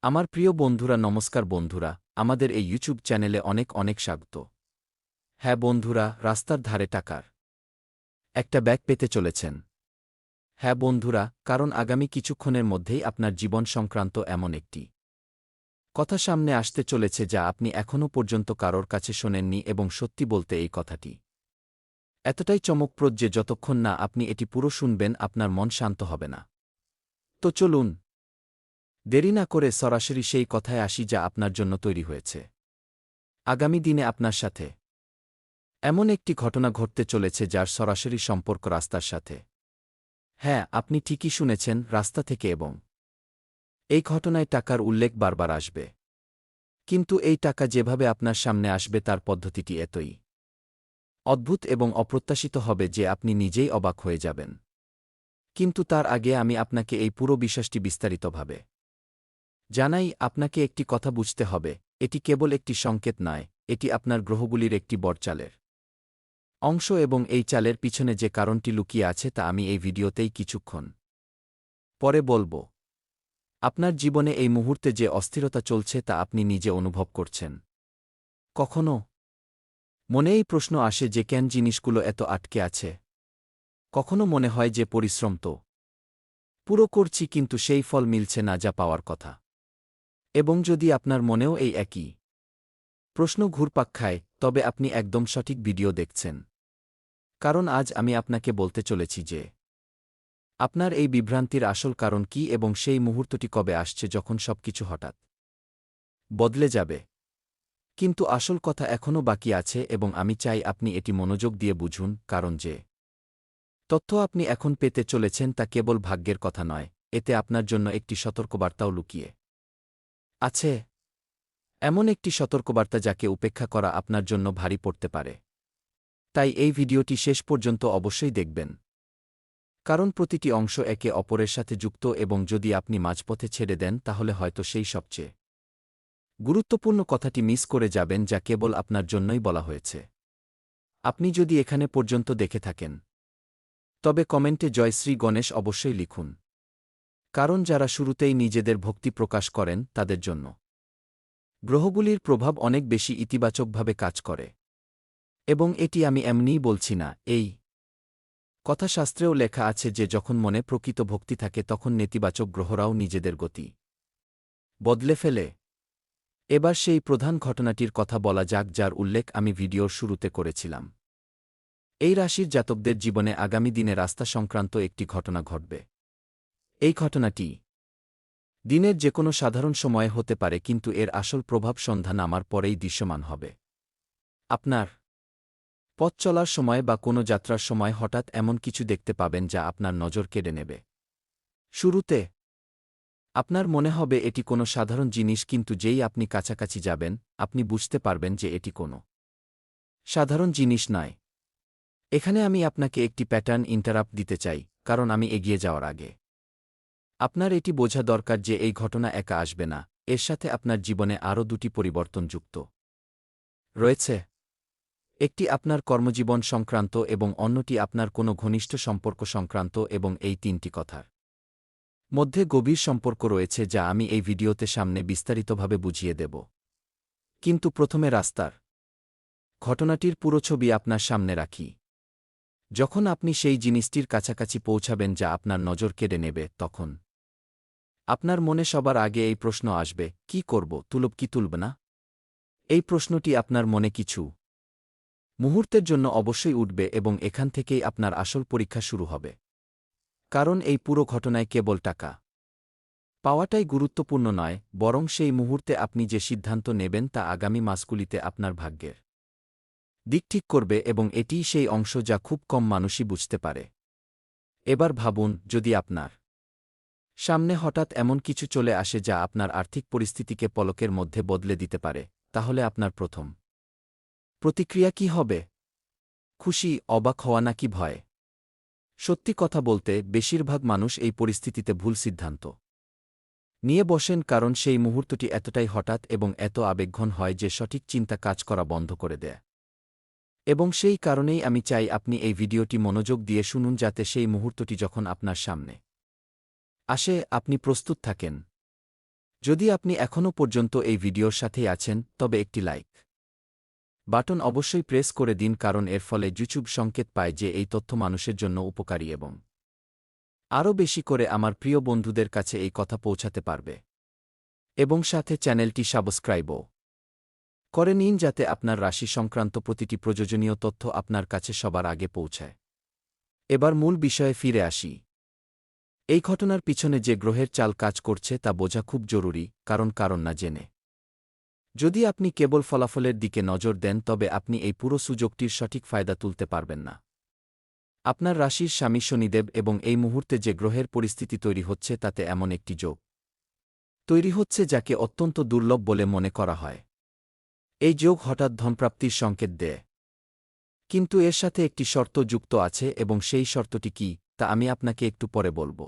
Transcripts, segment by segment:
আমার প্রিয় বন্ধুরা, নমস্কার বন্ধুরা, আমাদের এই ইউটিউব চ্যানেলে অনেক অনেক স্বাগত। হ্যাঁ বন্ধুরা, রাস্তার ধারে টাকার একটা ব্যাগ পেতে চলেছেন। হ্যাঁ বন্ধুরা, কারণ আগামী কিছুক্ষণের মধ্যেই আপনার জীবন সংক্রান্ত এমন একটি কথা সামনে আসতে চলেছে যা আপনি এখনও পর্যন্ত কারোর কাছে শোনেননি, এবং সত্যি বলতে এই কথাটি এতটাই চমকপ্রদ যে যতক্ষণ না আপনি এটি পুরো শুনবেন আপনার মন শান্ত হবে না। তো চলুন দেরি না করে সরাসরি সেই কথায় আসি যা আপনার জন্য তৈরি হয়েছে। আগামী দিনে আপনার সাথে এমন একটি ঘটনা ঘটতে চলেছে যার সরাসরি সম্পর্ক রাস্তার সাথে। হ্যাঁ, আপনি ঠিকই শুনেছেন, রাস্তা থেকে। এবং এই ঘটনায় টাকার উল্লেখ বারবার আসবে, কিন্তু এই টাকা যেভাবে আপনার সামনে আসবে তার পদ্ধতিটি এতই অদ্ভুত এবং অপ্রত্যাশিত হবে যে আপনি নিজেই অবাক হয়ে যাবেন। কিন্তু তার আগে আমি আপনাকে এই পুরো বিষয়টি বিস্তারিতভাবে জানাই। আপনাকে একটি কথা বুঝতে হবে, এটি কেবল একটি সংকেত নয়, এটি আপনার গ্রহগুলির একটি বড় চালের অংশ, এবং এই চালের পিছনে যে কারণটি লুকিয়ে আছে তা আমি এই ভিডিওতেই কিছুক্ষণ পরে বলবো। আপনার জীবনে এই মুহূর্তে যে অস্থিরতা চলছে তা আপনি নিজে অনুভব করছেন। কখনো মনে এই প্রশ্ন আসে যে কেন জিনিসগুলো এত আটকে আছে। কখনো মনে হয় যে পরিশ্রম তো পুরো করছি, কিন্তু সেই ফল মিলছে না যা পাওয়ার কথা। এবং যদি আপনার মনেও এই একই প্রশ্ন ঘুরপাক খায়, তবে আপনি একদম সঠিক ভিডিও দেখছেন। কারণ আজ আমি আপনাকে বলতে চলেছি যে আপনার এই বিভ্রান্তির আসল কারণ কী, এবং সেই মুহূর্তটি কবে আসছে যখন সবকিছু হঠাৎ বদলে যাবে। কিন্তু আসল কথা এখনও বাকি আছে, এবং আমি চাই আপনি এটি মনোযোগ দিয়ে বুঝুন, কারণ যে তথ্য আপনি এখন পেতে চলেছেন তা কেবল ভাগ্যের কথা নয়, এতে আপনার জন্য একটি সতর্কবার্তাও লুকিয়ে আছে। এমন একটি সতর্কবার্তা যাকে উপেক্ষা করা আপনার জন্য ভারী পড়তে পারে। তাই এই ভিডিওটি শেষ পর্যন্ত অবশ্যই দেখবেন, কারণ প্রতিটি অংশ একে অপরের সাথে যুক্ত, এবং যদি আপনি মাঝপথে ছেড়ে দেন তাহলে হয়তো সেই সবচেয়ে গুরুত্বপূর্ণ কথাটি মিস করে যাবেন যা কেবল আপনার জন্যই বলা হয়েছে। আপনি যদি এখানে পর্যন্ত দেখে থাকেন, তবে কমেন্টে জয় শ্রী গণেশ অবশ্যই লিখুন, কারণ যারা শুরুতেই নিজেদের ভক্তি প্রকাশ করেন তাদের জন্য গ্রহগুলির প্রভাব অনেক বেশি ইতিবাচকভাবে কাজ করে। এবং এটি আমি এমনিই বলছি না, এই কথাশাস্ত্রেও লেখা আছে যে যখন মনে প্রকৃত ভক্তি থাকে তখন নেতিবাচক গ্রহরাও নিজেদের গতি বদলে ফেলে। এবার সেই প্রধান ঘটনাটির কথা বলা যাক যার উল্লেখ আমি ভিডিওর শুরুতে করেছিলাম। এই রাশির জাতকদের জীবনে আগামী দিনে রাস্তা সংক্রান্ত একটি ঘটনা ঘটবে। এই ঘটনাটি দিনের যে কোনো সাধারণ সময়ে হতে পারে, কিন্তু এর আসল প্রভাব সন্ধ্যা নামার পরেই দৃশ্যমান হবে। আপনার পথ চলার সময় বা কোনো যাত্রার সময় হঠাৎ এমন কিছু দেখতে পাবেন যা আপনার নজর কেড়ে নেবে। শুরুতে আপনার মনে হবে এটি কোনো সাধারণ জিনিস, কিন্তু যেই আপনি কাছাকাছি যাবেন আপনি বুঝতে পারবেন যে এটি কোনো সাধারণ জিনিস নয়। এখানে আমি আপনাকে একটি প্যাটার্ন ইন্টারাপ্ট দিতে চাই, কারণ আমি এগিয়ে যাওয়ার আগে আপনার এটি বোঝা দরকার যে এই ঘটনা একা আসবে না, এর সাথে আপনার জীবনে আরও দুটি পরিবর্তন যুক্ত রয়েছে। একটি আপনার কর্মজীবন সংক্রান্ত এবং অন্যটি আপনার কোনো ঘনিষ্ঠ সম্পর্ক সংক্রান্ত, এবং এই তিনটি কথার মধ্যে গভীর সম্পর্ক রয়েছে যা আমি এই ভিডিওতে সামনে বিস্তারিতভাবে বুঝিয়ে দেব। কিন্তু প্রথমে রাস্তার ঘটনাটির পুরো ছবি আপনার সামনে রাখি। যখন আপনি সেই জিনিসটির কাছাকাছি পৌঁছাবেন যা আপনার নজর কেড়ে নেবে, তখন আপনার মনে সবার আগে এই প্রশ্ন আসবে, কি করব, তুলব কি তুলব না? এই প্রশ্নটি আপনার মনে কিছু মুহূর্তের জন্য অবশ্যই উঠবে, এবং এখান থেকেই আপনার আসল পরীক্ষা শুরু হবে। কারণ এই পুরো ঘটনায় কেবল টাকা পাওয়াটাই গুরুত্বপূর্ণ নয়, বরং সেই মুহূর্তে আপনি যে সিদ্ধান্ত নেবেন তা আগামী মাসগুলিতে আপনার ভাগ্যের দিক ঠিক করবে, এবং এটিই সেই অংশ যা খুব কম মানুষই বুঝতে পারে। এবার ভাবুন, যদি আপনার সামনে হঠাৎ এমন কিছু চলে আসে যা আপনার আর্থিক পরিস্থিতিকে পলকের মধ্যে বদলে দিতে পারে, তাহলে আপনার প্রথম প্রতিক্রিয়া কী হবে? খুশি, অবাক হওয়া নাকি ভয়? সত্যি কথা বলতে বেশিরভাগ মানুষ এই পরিস্থিতিতে ভুল সিদ্ধান্ত নিয়ে বসেন, কারণ সেই মুহূর্তটি এতটাই হঠাৎ এবং এত আবেগঘন হয় যে সঠিক চিন্তা কাজ করা বন্ধ করে দেয়। এবং সেই কারণেই আমি চাই আপনি এই ভিডিওটি মনোযোগ দিয়ে শুনুন, যাতে সেই মুহূর্তটি যখন আপনার সামনে আসে আপনি প্রস্তুত থাকেন। যদি আপনি এখনও পর্যন্ত এই ভিডিওর সাথেই আছেন তবে একটি লাইক বাটন অবশ্যই প্রেস করে দিন, কারণ এর ফলে ইউটিউব সংকেত পায় যে এই তথ্য মানুষের জন্য উপকারী এবং আরও বেশি করে আমার প্রিয় বন্ধুদের কাছে এই কথা পৌঁছাতে পারবে। এবং সাথে চ্যানেলটি সাবস্ক্রাইবও করে নিন যাতে আপনার রাশি সংক্রান্ত প্রতিটি প্রয়োজনীয় তথ্য আপনার কাছে সবার আগে পৌঁছায়। এবার মূল বিষয়ে ফিরে আসি। এই ঘটনার পিছনে যে গ্রহের চাল কাজ করছে তা বোঝা খুব জরুরি, কারণ না জেনে যদি আপনি কেবল ফলাফলের দিকে নজর দেন তবে আপনি এই পুরো সুযোগটির সঠিক ফায়দা তুলতে পারবেন না। আপনার রাশির স্বামী শনিদেব এবং এই মুহূর্তে যে গ্রহের পরিস্থিতি তৈরি হচ্ছে তাতে এমন একটি যোগ তৈরি হচ্ছে যাকে অত্যন্ত দুর্লভ বলে মনে করা হয়। এই যোগ হঠাৎ ধনপ্রাপ্তির সংকেত দেয়, কিন্তু এর সাথে একটি শর্ত যুক্ত আছে এবং সেই শর্তটি কি তা আমি আপনাকে একটু পরে বলব।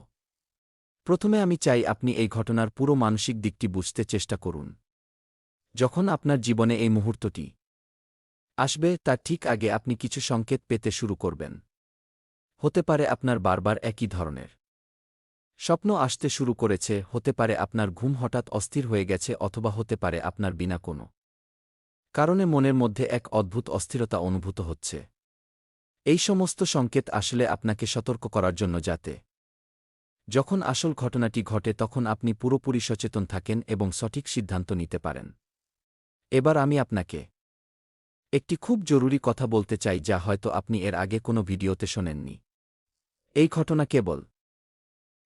প্রথমে আমি চাই আপনি এই ঘটনার পুরো মানসিক দিকটি বুঝতে চেষ্টা করুন। যখন আপনার জীবনে এই মুহূর্তটি আসবে তার ঠিক আগে আপনি কিছু সংকেত পেতে শুরু করবেন। হতে পারে আপনার বারবার একই ধরনের স্বপ্ন আসতে শুরু করেছে, হতে পারে আপনার ঘুম হঠাৎ অস্থির হয়ে গেছে, অথবা হতে পারে আপনার বিনা কোনো কারণে মনের মধ্যে এক অদ্ভুত অস্থিরতা অনুভূত হচ্ছে। এই সমস্ত সংকেত আসলে আপনাকে সতর্ক করার জন্য, যাতে যখন আসল ঘটনাটি ঘটে তখন আপনি পুরোপুরি সচেতন থাকেন এবং সঠিক সিদ্ধান্ত নিতে পারেন। এবার আমি আপনাকে একটি খুব জরুরি কথা বলতে চাই যা হয়তো আপনি এর আগে কোনো ভিডিওতে শোনেননি। এই ঘটনা কেবল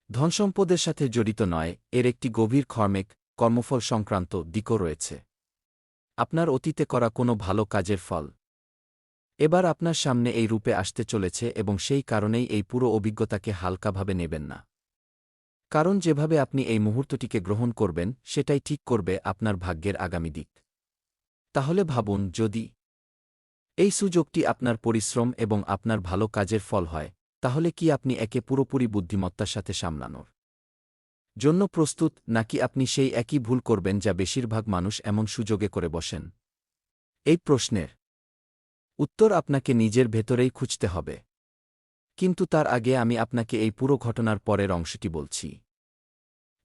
ধনসম্পদের সাথে জড়িত নয়, এর একটি গভীর কর্মেক কর্মফল সংক্রান্ত দিকও রয়েছে। আপনার অতীতে করা কোনো ভালো কাজের ফল এবার আপনার সামনে এই রূপে আসতে চলেছে এবং সেই কারণেই এই পুরো অভিজ্ঞতাকে হালকাভাবে নেবেন না। কারণ যেভাবে আপনি এই মুহূর্তটিকে গ্রহণ করবেন সেটাই ঠিক করবে আপনার ভাগ্যের আগামী দিক। তাহলে ভাবুন, যদি এই সুযোগটি আপনার পরিশ্রম এবং আপনার ভালো কাজের ফল হয়, তাহলে কি আপনি একে পুরোপুরি বুদ্ধিমত্তার সাথে সামলানোর জন্য প্রস্তুত, নাকি আপনি সেই একই ভুল করবেন যা বেশিরভাগ মানুষ এমন সুযোগে করে বসেন? এই প্রশ্নের উত্তর আপনাকে নিজের ভেতরেই খুঁজতে হবে। কিন্তু তার আগে আমি আপনাকে এই পুরো ঘটনার পরের অংশটি বলছি,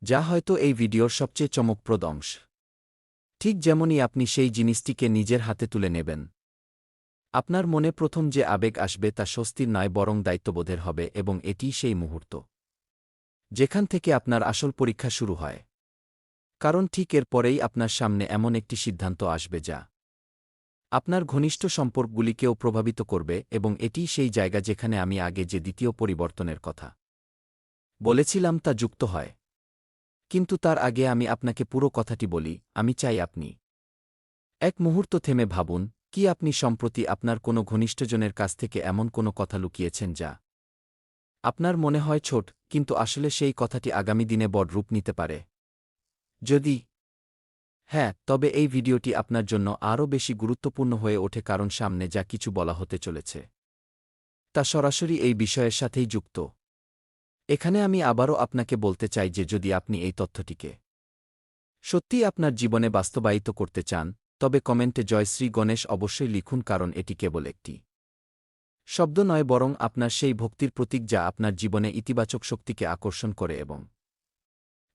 যা হয়তো এই ভিডিওর সবচেয়ে চমকপ্রদ অংশ। ঠিক যেমনই আপনি সেই জিনিসটিকে নিজের হাতে তুলে নেবেন, আপনার মনে প্রথম যে আবেগ আসবে তা স্বস্তির নয় বরং দায়িত্ববোধের হবে, এবং এটিই সেই মুহূর্ত যেখান থেকে আপনার আসল পরীক্ষা শুরু হয়। কারণ ঠিক এর পরেই আপনার সামনে এমন একটি সিদ্ধান্ত আসবে যা আপনার ঘনিষ্ঠ সম্পর্কগুলিকেও প্রভাবিত করবে, এবং এটিই সেই জায়গা যেখানে আমি আগে যে দ্বিতীয় পরিবর্তনের কথা বলেছিলাম তা যুক্ত হয়। কিন্তু তার আগে আমি আপনাকে পুরো কথাটি বলি। আমি চাই আপনি এক মুহূর্ত থেমে ভাবুন, কি আপনি সম্প্রতি আপনার কোনো ঘনিষ্ঠজনের কাছ থেকে এমন কোনো কথা লুকিয়েছেন যা আপনার মনে হয় ছোট, কিন্তু আসলে সেই কথাটি আগামী দিনে বড় রূপ নিতে পারে? যদি হ্যাঁ, তবে এই ভিডিওটি আপনার জন্য আরও বেশি গুরুত্বপূর্ণ হয়ে ওঠে, কারণ সামনে যা কিছু বলা হতে চলেছে তা সরাসরি এই বিষয়ের সাথেই যুক্ত। এখানে আমি আবারও আপনাকে বলতে চাই যে যদি আপনি এই তথ্যটিকে সত্যিই আপনার জীবনে বাস্তবায়িত করতে চান, তবে কমেন্টে জয় শ্রী গণেশ অবশ্যই লিখুন, কারণ এটি কেবল একটি শব্দ নয় বরং আপনার সেই ভক্তির প্রতীক যা আপনার জীবনে ইতিবাচক শক্তিকে আকর্ষণ করে, এবং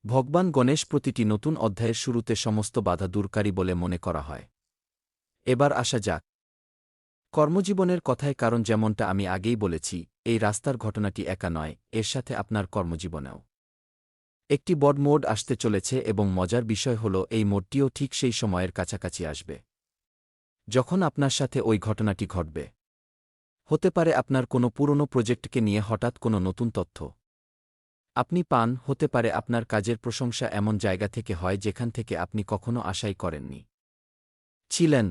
ভগবান গণেশ প্রতিটি নতুন অধ্যায়ের শুরুতে সমস্ত বাধা দূরকারী বলে মনে করা হয়। এবার আসা যাক কর্মজীবনের কথায়, কারণ যেমনটা আমি আগেই বলেছি, এই রাস্তার ঘটনাটি একা নয়, এর সাথে আপনার কর্মজীবনেও একটি বড় মোড় আসতে চলেছে, এবং মজার বিষয় হল এই মোড়টিও ঠিক সেই সময়ের কাছাকাছি আসবে যখন আপনার সাথে ওই ঘটনাটি ঘটবে। হতে পারে আপনার কোনো পুরনো প্রজেক্টকে নিয়ে হঠাৎ কোনো নতুন তথ্য আপনি পান, হতে পারে আপনার কাজের প্রশংসা এমন জায়গা থেকে হয় যেখান থেকে আপনি কখনো আশাই করেননি ছিলেন।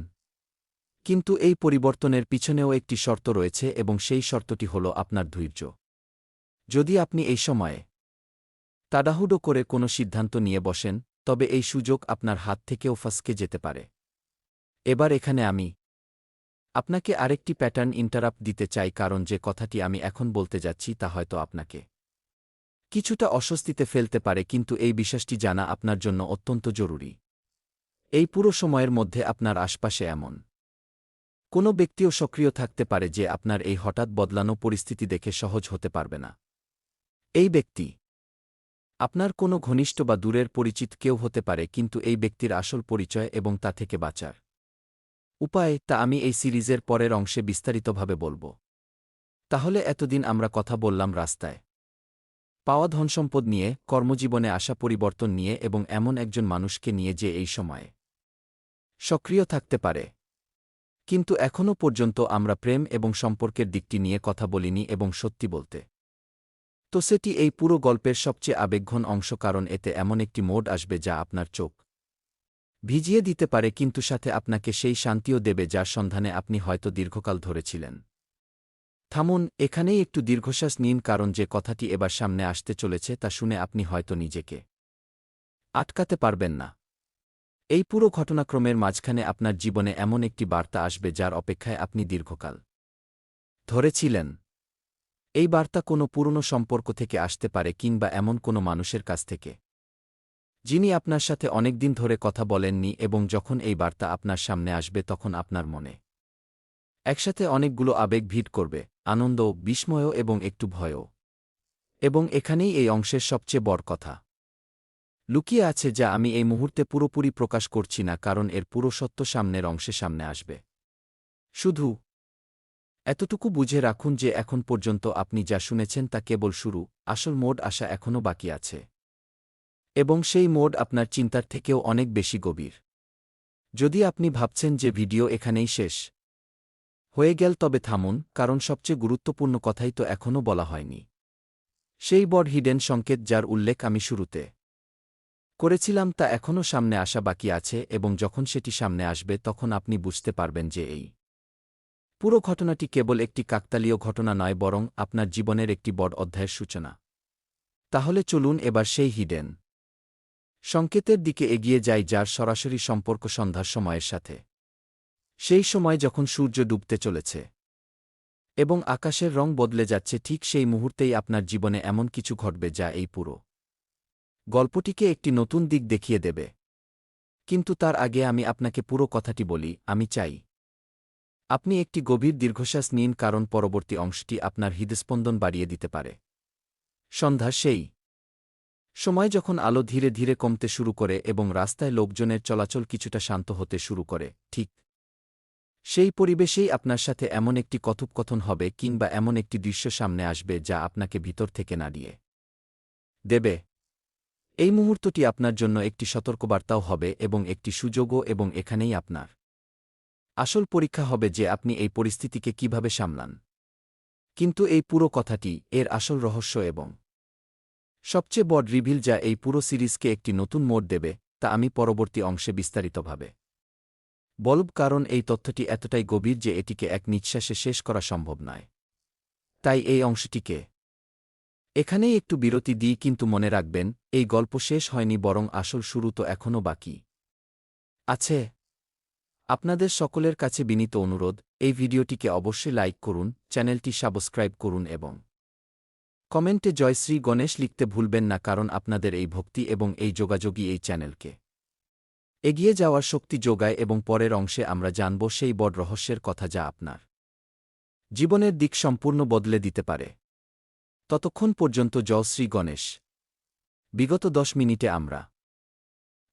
কিন্তু এই পরিবর্তনের পিছনেও একটি শর্ত রয়েছে, এবং সেই শর্তটি হল আপনার ধৈর্য। যদি আপনি এই সময়ে তাড়াহুড়ো করে কোনো সিদ্ধান্ত নিয়ে বসেন, তবে এই সুযোগ আপনার হাত থেকেও ফসকে যেতে পারে। এবার এখানে আমি আপনাকে আরেকটি প্যাটার্ন ইন্টারাপ্ট দিতে চাই, কারণ যে কথাটি আমি এখন বলতে যাচ্ছি তা হয়তো আপনাকে কিছুটা অস্বস্তিতে ফেলতে পারে, কিন্তু এই বিশ্বাসটি জানা আপনার জন্য অত্যন্ত জরুরি। এই পুরো সময়ের মধ্যে আপনার আশপাশে এমন কোনো ব্যক্তিও সক্রিয় থাকতে পারে যে আপনার এই হঠাৎ বদলানো পরিস্থিতি দেখে সহজ হতে পারবে না। এই ব্যক্তি আপনার কোনো ঘনিষ্ঠ বা দূরের পরিচিত কেউ হতে পারে, কিন্তু এই ব্যক্তির আসল পরিচয় এবং তা থেকে বাঁচার উপায় তা আমি এই সিরিজের পরের অংশে বিস্তারিতভাবে বলব। তাহলে এতদিন আমরা কথা বললাম রাস্তায় পাওয়া ধনসম্পদ নিয়ে, কর্মজীবনে আসা পরিবর্তন নিয়ে এবং এমন একজন মানুষকে নিয়ে যে এই সময়ে সক্রিয় থাকতে পারে। কিন্তু এখনও পর্যন্ত আমরা প্রেম এবং সম্পর্কের দিকটি নিয়ে কথা বলিনি, এবং সত্যি বলতে তো সেটি এই পুরো গল্পের সবচেয়ে আবেগঘন অংশ, কারণ এতে এমন একটি মোড আসবে যা আপনার চোখ ভিজিয়ে দিতে পারে, কিন্তু সাথে আপনাকে সেই শান্তিও দেবে যার সন্ধানে আপনি হয়তো দীর্ঘকাল ধরেছিলেন। থামুন, এখানেই একটু দীর্ঘশ্বাস নিন, কারণ যে কথাটি এবার সামনে আসতে চলেছে তা শুনে আপনি হয়তো নিজেকে আটকাতে পারবেন না। এই পুরো ঘটনাক্রমের মাঝখানে আপনার জীবনে এমন একটি বার্তা আসবে যার অপেক্ষায় আপনি দীর্ঘকাল ধরেছিলেন। এই বার্তা কোনো পুরনো সম্পর্ক থেকে আসতে পারে, কিংবা এমন কোনো মানুষের কাছ থেকে যিনি আপনার সাথে অনেকদিন ধরে কথা বলেননি, এবং যখন এই বার্তা আপনার সামনে আসবে তখন আপনার মনে একসাথে অনেকগুলো আবেগ ভিড় করবে, আনন্দ, বিস্ময় এবং একটু ভয়ও। এবং এখানেই এই অংশের সবচেয়ে বড় কথা লুকিয়ে আছে, যা আমি এই মুহূর্তে পুরোপুরি প্রকাশ করছি না, কারণ এর পুরো সত্য সামনের অংশে সামনে আসবে। শুধু এতটুকু বুঝে রাখুন যে এখন পর্যন্ত আপনি যা শুনেছেন তা কেবল শুরু, আসল মোড আসা এখনও বাকি আছে। এবং সেই মোড আপনার চিন্তার থেকেও অনেক বেশি গভীর। যদি আপনি ভাবছেন যে ভিডিও এখানেই শেষ হয়ে গেল, তবে থামুন, কারণ সবচেয়ে গুরুত্বপূর্ণ কথাই তো এখনও বলা হয়নি। সেই বড় হিডেন সংকেত যার উল্লেখ আমি শুরুতে করেছিলাম তা এখনও সামনে আসা বাকি আছে, এবং যখন সেটি সামনে আসবে তখন আপনি বুঝতে পারবেন যে এই পুরো ঘটনাটি কেবল একটি কাকতালীয় ঘটনা নয়, বরং আপনার জীবনের একটি বড় অধ্যায়ের সূচনা। তাহলে চলুন এবার সেই হিডেন সংকেতের দিকে এগিয়ে যাই, যার সরাসরি সম্পর্ক সন্ধ্যার সময়ের সাথে। সেই সময় যখন সূর্য ডুবতে চলেছে এবং আকাশের রং বদলে যাচ্ছে, ঠিক সেই মুহূর্তেই আপনার জীবনে এমন কিছু ঘটবে যা এই পুরো গল্পটিকে একটি নতুন দিক দেখিয়ে দেবে। কিন্তু তার আগে আমি আপনাকে পুরো কথাটি বলি। আমি চাই আপনি একটি গভীর দীর্ঘশ্বাস নিন, কারণ পরবর্তী অংশটি আপনার হৃদস্পন্দন বাড়িয়ে দিতে পারে। সন্ধ্যা সেই সময় যখন আলো ধীরে ধীরে কমতে শুরু করে এবং রাস্তায় লোকজনের চলাচল কিছুটা শান্ত হতে শুরু করে, ঠিক সেই পরিবেশেই আপনার সাথে এমন একটি কথোপকথন হবে, কিংবা এমন একটি দৃশ্য সামনে আসবে যা আপনাকে ভিতর থেকে নাড়িয়ে দেবে। এই মুহূর্তটি আপনার জন্য একটি সতর্কবার্তাও হবে এবং একটি সুযোগও, এবং এখানেই আপনার আসল পরীক্ষা হবে যে আপনি এই পরিস্থিতিকে কিভাবে সামলান। কিন্তু এই পুরো কথাটি এর আসল রহস্য এবং সবচেয়ে বড় রিভিল যা এই পুরো সিরিজকে একটি নতুন মোড় দেবে, তা আমি পরবর্তী অংশে বিস্তারিতভাবে বলব, কারণ এই তথ্যটি এতটাই গভীর যে এটিকে এক নিঃশ্বাসে শেষ করা সম্ভব নয়। তাই এই অংশটিকে এখানেই একটু বিরতি দিই, কিন্তু মনে রাখবেন এই গল্প শেষ হয়নি, বরং আসল শুরু তো এখনও বাকি আছে। আপনাদের সকলের কাছে বিনীত অনুরোধ, এই ভিডিওটিকে অবশ্যই লাইক করুন, চ্যানেলটি সাবস্ক্রাইব করুন এবং কমেন্টে জয় শ্রী গণেশ লিখতে ভুলবেন না, কারণ আপনাদের এই ভক্তি এবং এই যোগাযোগই এই চ্যানেলকে এগিয়ে যাওয়ার শক্তি যোগায়। এবং পরের অংশে আমরা জানব সেই বড় রহস্যের কথা যা আপনার জীবনের দিক সম্পূর্ণ বদলে দিতে পারে। ততক্ষণ পর্যন্ত জয় শ্রী গণেশ। বিগত 10 মিনিটে আমরা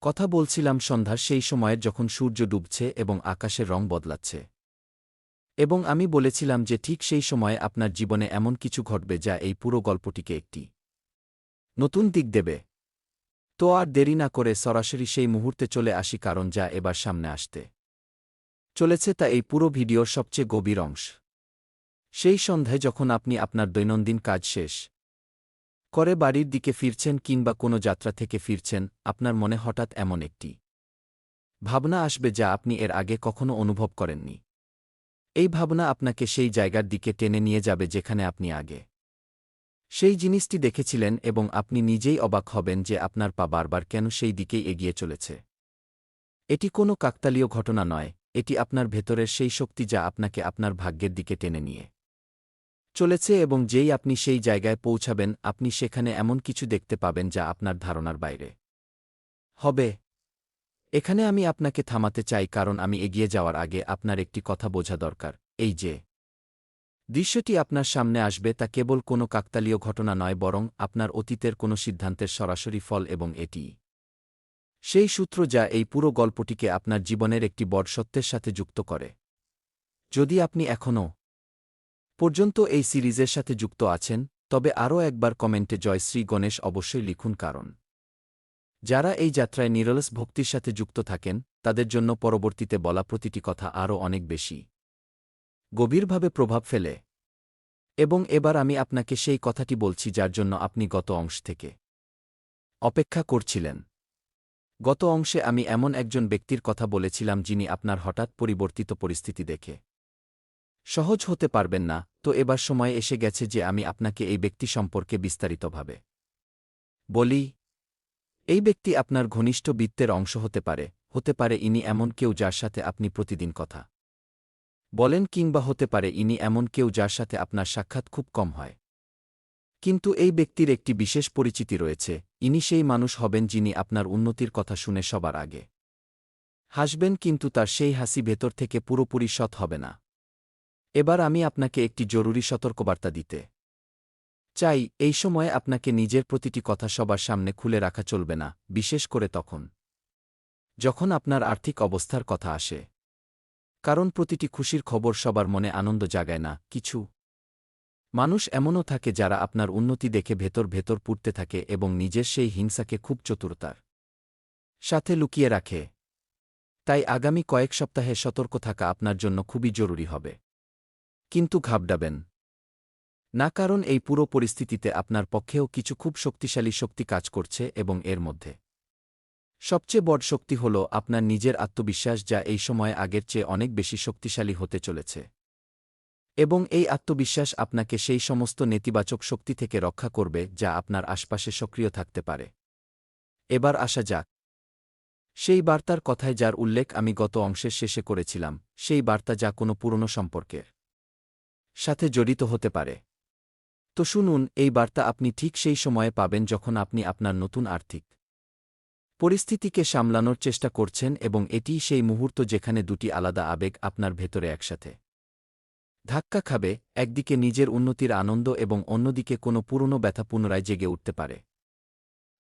কথা বলছিলাম সন্ধ্যার সেই সময়ের, যখন সূর্য ডুবছে এবং আকাশের রং বদলাচ্ছে। এবং আমি বলেছিলাম যে ঠিক সেই সময়ে আপনার জীবনে এমন কিছু ঘটবে যা এই পুরো গল্পটিকে একটি নতুন দিক দেবে। তো আর দেরি না করে সরাসরি সেই মুহূর্তে চলে আসি, কারণ যা এবার সামনে আসতে চলেছে তা এই পুরো ভিডিওর সবচেয়ে গভীর অংশ। সেই সন্ধ্যায় যখন আপনি আপনার দৈনন্দিন কাজ শেষ করে বাড়ির দিকে ফিরছেন, কিংবা কোনো যাত্রা থেকে ফিরছেন, আপনার মনে হঠাৎ এমন একটি ভাবনা আসবে যা আপনি এর আগে কখনো অনুভব করেননি। এই ভাবনা আপনাকে সেই জায়গার দিকে টেনে নিয়ে যাবে যেখানে আপনি আগে সেই জিনিসটি দেখেছিলেন, এবং আপনি নিজেই অবাক হবেন যে আপনার পা বারবার কেন সেই দিকেই এগিয়ে চলেছে। এটি কোনো কাকতালীয় ঘটনা নয়, এটি আপনার ভেতরের সেই শক্তি যা আপনাকে আপনার ভাগ্যের দিকে টেনে নিয়ে চলেছে। এবং যেই আপনি সেই জায়গায় পৌঁছাবেন, আপনি সেখানে এমন কিছু দেখতে পাবেন যা আপনার ধারণার বাইরে হবে। এখানে আমি আপনাকে থামাতে চাই, কারণ আমি এগিয়ে যাওয়ার আগে আপনার একটি কথা বোঝা দরকার। এই যে দৃশ্যটি আপনার সামনে আসবে তা কেবল কোনো কাকতালীয় ঘটনা নয়, বরং আপনার অতীতের কোনো সিদ্ধান্তের সরাসরি ফল, এবং এটি সেই সূত্র যা এই পুরো গল্পটিকে আপনার জীবনের একটি বড় সত্যের সাথে যুক্ত করে। যদি আপনি এখনও পর্যন্ত এই সিরিজের সাথে যুক্ত আছেন, তবে আরও একবার কমেন্টে জয় শ্রী গণেশ অবশ্যই লিখুন, কারণ যারা এই যাত্রায় নিরলস ভক্তির সাথে যুক্ত থাকেন তাদের জন্য পরবর্তীতে বলা প্রতিটি কথা আরও অনেক বেশি গভীরভাবে প্রভাব ফেলে। এবং এবার আমি আপনাকে সেই কথাটি বলছি যার জন্য আপনি গত অংশ থেকে অপেক্ষা করছিলেন। গত অংশে আমি এমন একজন ব্যক্তির কথা বলেছিলাম যিনি আপনার হঠাৎ পরিবর্তিত পরিস্থিতি দেখে সহজ হতে পারবেন না। তো এবার সময় এসে গেছে যে আমি আপনাকে এই ব্যক্তি সম্পর্কে বিস্তারিতভাবে বলি। এই ব্যক্তি আপনার ঘনিষ্ঠ বৃত্তের অংশ হতে পারে ইনি এমন কেউ যার সাথে আপনি প্রতিদিন কথা বলেন, কিংবা হতে পারে ইনি এমন কেউ যার সাথে আপনার সাক্ষাৎ খুব কম হয়। কিন্তু এই ব্যক্তির একটি বিশেষ পরিচিতি রয়েছে। ইনি সেই মানুষ হবেন যিনি আপনার উন্নতির কথা শুনে সবার আগে হাসবেন, কিন্তু তার সেই হাসি ভেতর থেকে পুরোপুরি সৎ হবে না। এবার আমি আপনাকে একটি জরুরি সতর্কবার্তা দিতে চাই। এই সময়ে আপনাকে নিজের প্রতিটি কথা সবার সামনে খুলে রাখা চলবে না, বিশেষ করে তখন যখন আপনার আর্থিক অবস্থার কথা আসে। কারণ প্রতিটি খুশির খবর সবার মনে আনন্দ জাগায় না। কিছু মানুষ এমনও থাকে যারা আপনার উন্নতি দেখে ভেতর ভেতর পুড়তে থাকে এবং নিজের সেই হিংসাকে খুব চতুরতার সাথে লুকিয়ে রাখে। তাই আগামী কয়েক সপ্তাহে সতর্ক থাকা আপনার জন্য খুবই জরুরি হবে। কিন্তু ঘাবড়াবেন না, কারণ এই পুরো পরিস্থিতিতে আপনার পক্ষেও কিছু খুব শক্তিশালী শক্তি কাজ করছে, এবং এর মধ্যে সবচেয়ে বড় শক্তি হল আপনার নিজের আত্মবিশ্বাস, যা এই সময়ে আগের চেয়ে অনেক বেশি শক্তিশালী হতে চলেছে। এবং এই আত্মবিশ্বাস আপনাকে সেই সমস্ত নেতিবাচক শক্তি থেকে রক্ষা করবে যা আপনার আশপাশে সক্রিয় থাকতে পারে। এবার আসা যাক সেই বার্তার কথায় যার উল্লেখ আমি গত অংশের শেষে করেছিলাম, সেই বার্তা যা কোনো পুরনো সম্পর্কের সাথে জড়িত হতে পারে। তো শুনুন, এই বার্তা আপনি ঠিক সেই সময়ে পাবেন যখন আপনি আপনার নতুন আর্থিক পরিস্থিতিকে সামলানোর চেষ্টা করছেন, এবং এটিই সেই মুহূর্ত যেখানে দুটি আলাদা আবেগ আপনার ভেতরে একসাথে ধাক্কা খাবে। একদিকে নিজের উন্নতির আনন্দ এবং অন্যদিকে কোনো পুরনো ব্যথা পুনরায় জেগে উঠতে পারে।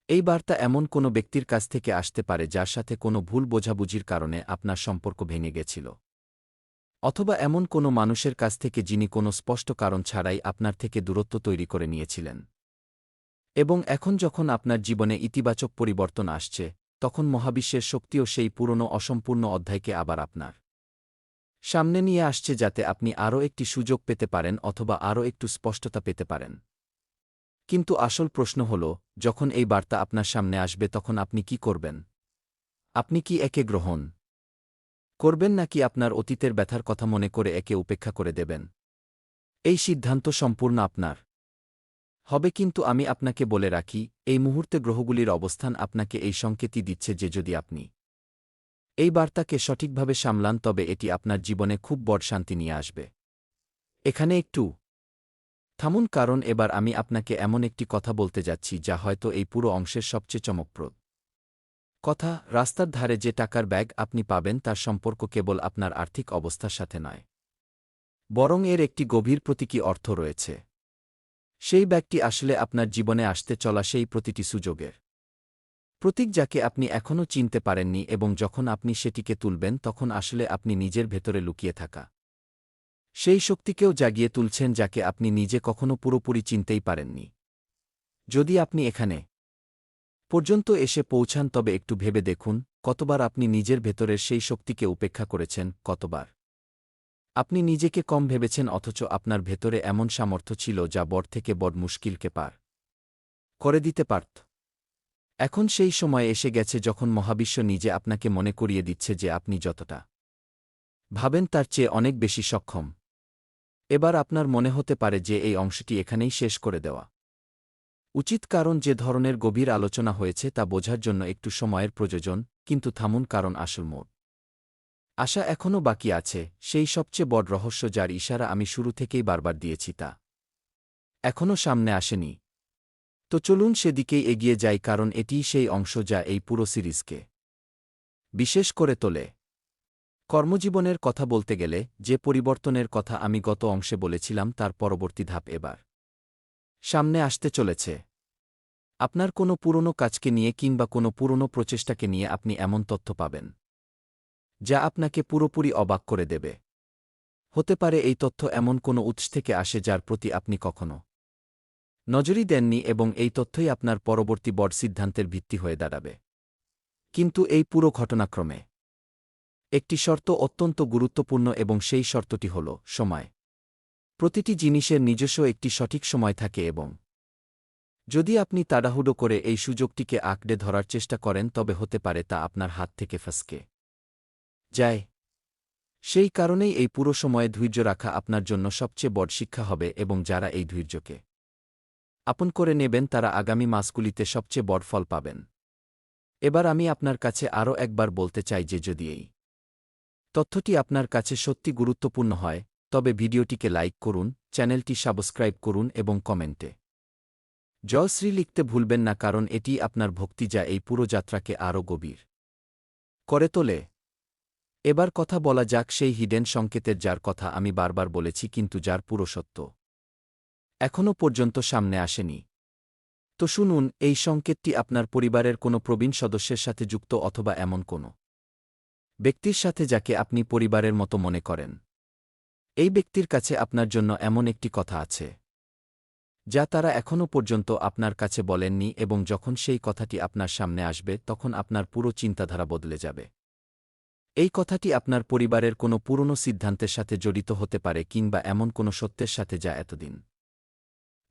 এই বার্তা এমন কোনো ব্যক্তির কাছ থেকে আসতে পারে যার সাথে কোনো ভুল বোঝাবুঝির কারণে আপনার সম্পর্ক ভেঙে গেছিল, অথবা এমন কোনো মানুষের কাছ থেকে যিনি কোনো স্পষ্ট কারণ ছাড়াই আপনার থেকে দূরত্ব তৈরি করে নিয়েছিলেন। এবং এখন যখন আপনার জীবনে ইতিবাচক পরিবর্তন আসছে, তখন মহাবিশ্বের শক্তিও সেই পুরনো অসম্পূর্ণ অধ্যায়কে আবার আপনার সামনে নিয়ে আসছে, যাতে আপনি আরও একটি সুযোগ পেতে পারেন অথবা আরও একটু স্পষ্টতা পেতে পারেন। কিন্তু আসল প্রশ্ন হল, যখন এই বার্তা আপনার সামনে আসবে তখন আপনি কি করবেন? আপনি কি একে গ্রহণ করবেন, নাকি আপনার অতীতের ব্যথার কথা মনে করে একে উপেক্ষা করে দেবেন? এই সিদ্ধান্ত সম্পূর্ণ আপনার হবে। কিন্তু আমি আপনাকে বলে রাখি, এই মুহূর্তে গ্রহগুলির অবস্থান আপনাকে এই সংকেতই দিচ্ছে যে যদি আপনি এই বার্তাকে সঠিকভাবে সামলান তবে এটি আপনার জীবনে খুব বড় শান্তি নিয়ে আসবে। এখানে একটু থামুন, কারণ এবার আমি আপনাকে এমন একটি কথা বলতে যাচ্ছি যা হয়তো এই পুরো অংশের সবচেয়ে চমকপ্রদ কথা। রাস্তার ধারে যে টাকার ব্যাগ আপনি পাবেন তার সম্পর্ক কেবল আপনার আর্থিক অবস্থার সাথে নয়, বরং এর একটি গভীর প্রতীকী অর্থ রয়েছে। সেই ব্যাগটি আসলে আপনার জীবনে আসতে চলা সেই প্রতিটি সুযোগের প্রতীক যাকে আপনি এখনও চিনতে পারেননি, এবং যখন আপনি সেটিকে তুলবেন তখন আসলে আপনি নিজের ভেতরে লুকিয়ে থাকা সেই শক্তিকেও জাগিয়ে তুলছেন যাকে আপনি নিজে কখনো পুরোপুরি চিনতেই পারেননি। যদি আপনি এখানে পর্যন্ত এসে পৌঁছান তবে একটু ভেবে দেখুন, কতবার আপনি নিজের ভেতরের সেই শক্তিকে উপেক্ষা করেছেন, কতবার আপনি নিজেকে কম ভেবেছেন, অথচ আপনার ভেতরে এমন সামর্থ্য ছিল যা বড় থেকে বড় মুশকিলকে পার করে দিতে পারত। এখন সেই সময় এসে গেছে যখন মহাবিশ্ব নিজে আপনাকে মনে করিয়ে দিচ্ছে যে আপনি যতটা ভাবেন তার চেয়ে অনেক বেশি সক্ষম। এবার আপনার মনে হতে পারে যে এই অংশটি এখানেই শেষ করে দেওয়া উচিত, কারণ যে ধরনের গভীর আলোচনা হয়েছে তা বোঝার জন্য একটু সময়ের প্রয়োজন। কিন্তু থামুন, কারণ আসল মোড় আশা এখনও বাকি আছে। সেই সবচেয়ে বড় রহস্য যার ইশারা আমি শুরু থেকেই বারবার দিয়েছি তা এখনও সামনে আসেনি। তো চলুন সেদিকেই এগিয়ে যাই, কারণ এটিই সেই অংশ যা এই পুরো সিরিজকে বিশেষ করে তোলে। কর্মজীবনের কথা বলতে গেলে যে পরিবর্তনের কথা আমি গত অংশে বলেছিলাম তার পরবর্তী ধাপ এবার সামনে আসতে চলেছে। আপনার কোনো পুরনো কাজকে নিয়ে কিংবা কোনো পুরনো প্রচেষ্টাকে নিয়ে আপনি এমন তথ্য পাবেন যা আপনাকে পুরোপুরি অবাক করে দেবে। হতে পারে এই তথ্য এমন কোনো উৎস থেকে আসে যার প্রতি আপনি কখনো নজরই দেননি এবং এই তথ্যই আপনার পরবর্তী বড় সিদ্ধান্তের ভিত্তি হয়ে দাঁড়াবে। কিন্তু এই পুরো ঘটনাক্রমে একটি শর্ত অত্যন্ত গুরুত্বপূর্ণ এবং সেই শর্তটি হল সময়। প্রতিটি জিনিসের নিজস্ব একটি সঠিক সময় থাকে এবং যদি আপনি তাড়াহুড়ো করে এই সুযোগটিকে আঁকড়ে ধরার চেষ্টা করেন তবে হতে পারে তা আপনার হাত থেকে ফসকে যায়। সেই কারণেই এই পুরো সময়ে ধৈর্য রাখা আপনার জন্য সবচেয়ে বড় শিক্ষা হবে এবং যারা এই ধৈর্যকে আপন করে নেবেন তারা আগামী মাসগুলিতে সবচেয়ে বড় ফল পাবেন। এবার আমি আপনার কাছে আরও একবার বলতে চাই যে যদি এই তথ্যটি আপনার কাছে সত্যি গুরুত্বপূর্ণ হয় তবে ভিডিওটিকে লাইক করুন, চ্যানেলটি সাবস্ক্রাইব করুন এবং কমেন্টে জয়শ্রী লিখতে ভুলবেন না, কারণ এটি আপনার ভক্তি যা এই পুরো যাত্রাকে আরও গভীর করে তোলে। এবার কথা বলা যাক সেই হিডেন সংকেতের যার কথা আমি বারবার বলেছি কিন্তু যার পুরো সত্য এখনও পর্যন্ত সামনে আসেনি। তো শুনুন, এই সংকেতটি আপনার পরিবারের কোনো প্রবীণ সদস্যের সাথে যুক্ত অথবা এমন কোনো ব্যক্তির সাথে যাকে আপনি পরিবারের মতো মনে করেন। এই ব্যক্তির কাছে আপনার জন্য এমন একটি কথা আছে যা তারা এখনও পর্যন্ত আপনার কাছে বলেননি এবং যখন সেই কথাটি আপনার সামনে আসবে তখন আপনার পুরো চিন্তাধারা বদলে যাবে। এই কথাটি আপনার পরিবারের কোনো পুরনো সিদ্ধান্তের সাথে জড়িত হতে পারে কিংবা এমন কোনো সত্যের সাথে যা এতদিন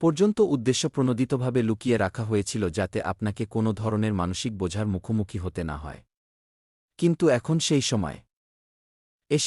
পর্যন্ত উদ্দেশ্যপ্রণোদিতভাবে লুকিয়ে রাখা হয়েছিল যাতে আপনাকে কোনো ধরনের মানসিক বোঝার মুখোমুখি হতে না হয়। কিন্তু এখন সেই সময়